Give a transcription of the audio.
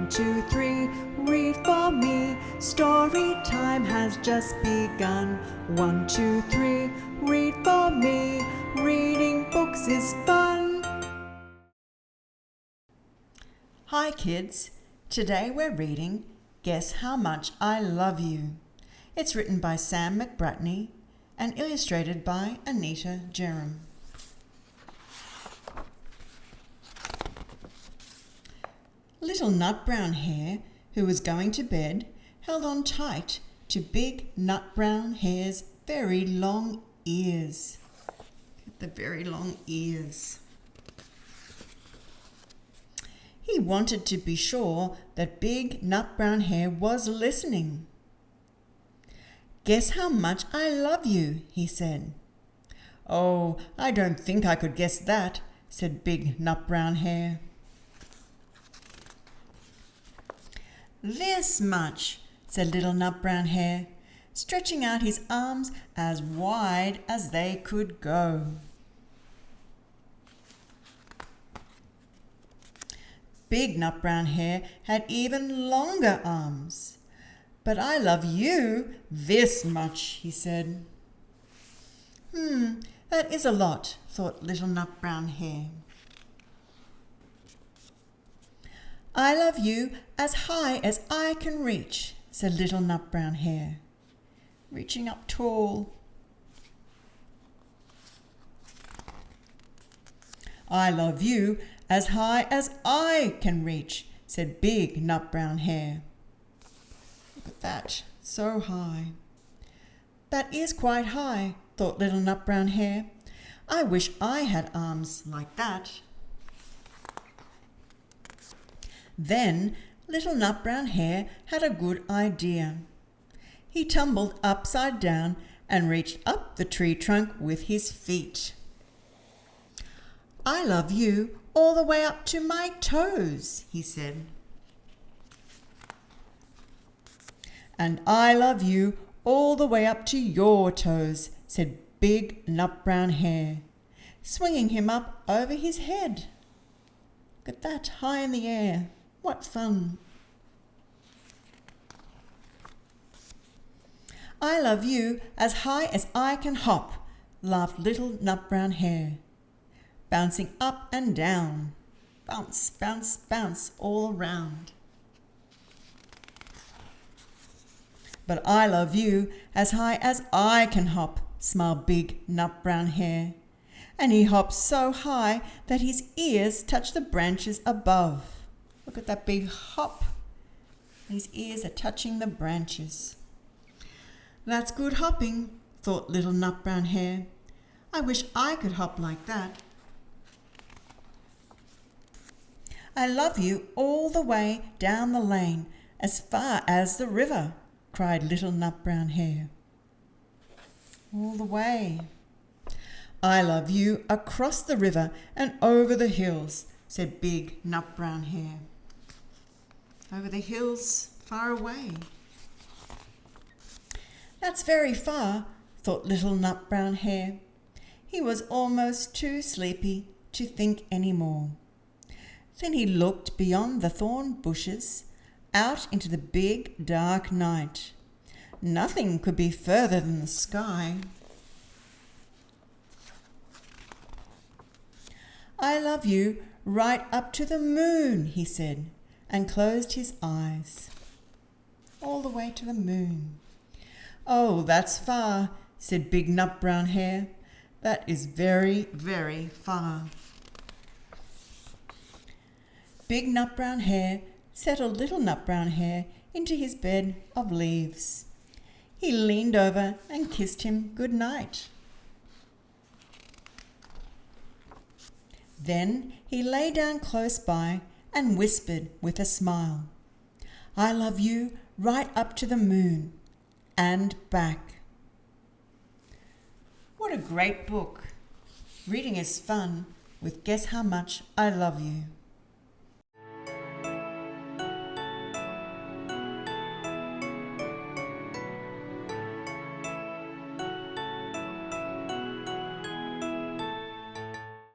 1, 2, 3, read for me. Story time has just begun. 1, 2, 3, read for me. Reading books is fun. Hi kids, today we're reading Guess How Much I Love You. It's written by Sam McBratney and illustrated by Anita Jeram. Little Nutbrown Hare, who was going to bed, held on tight to big Nutbrown Hare's very long ears. The very long ears. He wanted to be sure that big Nutbrown Hare was listening. "Guess how much I love you," he said. "Oh, I don't think I could guess that," said big Nutbrown Hare. "This much," said little Nutbrown Hare, stretching out his arms as wide as they could go. Big Nutbrown Hare had even longer arms. "But I love you this much," he said. That is a lot," thought little Nutbrown Hare. "I love you as high as I can reach," said little Nutbrown Hare, reaching up tall. "I love you as high as I can reach," said big Nutbrown Hare. Look at that, so high. "That is quite high," thought little Nutbrown Hare. "I wish I had arms like that." Then little Nutbrown Hare had a good idea. He tumbled upside down and reached up the tree trunk with his feet. "I love you all the way up to my toes," he said. "And I love you all the way up to your toes," said big Nutbrown Hare, swinging him up over his head. Look at that, high in the air. What fun. "I love you as high as I can hop," laughed little Nutbrown Hare, bouncing up and down. Bounce, bounce, bounce all around. "But I love you as high as I can hop," smiled big Nutbrown Hare, and he hopped so high that his ears touched the branches above. Look at that big hop. His ears are touching the branches. "That's good hopping," thought little Nutbrown Hare. "I wish I could hop like that." "I love you all the way down the lane, as far as the river," cried little Nutbrown Hare. All the way. "I love you across the river and over the hills," said big Nutbrown Hare. Over the hills, far away. "That's very far," thought little Nutbrown Hare. He was almost too sleepy to think any more. Then he looked beyond the thorn bushes, out into the big dark night. Nothing could be further than the sky. "I love you right up to the moon," he said, and closed his eyes. All the way to the moon. "Oh, that's far," said big Nutbrown Hare. "That is very, very far." Big Nutbrown Hare settled little Nutbrown Hare into his bed of leaves. He leaned over and kissed him good night. Then he lay down close by and whispered with a smile, "I love you right up to the moon and back." What a great book. Reading is fun with Guess How Much I Love You.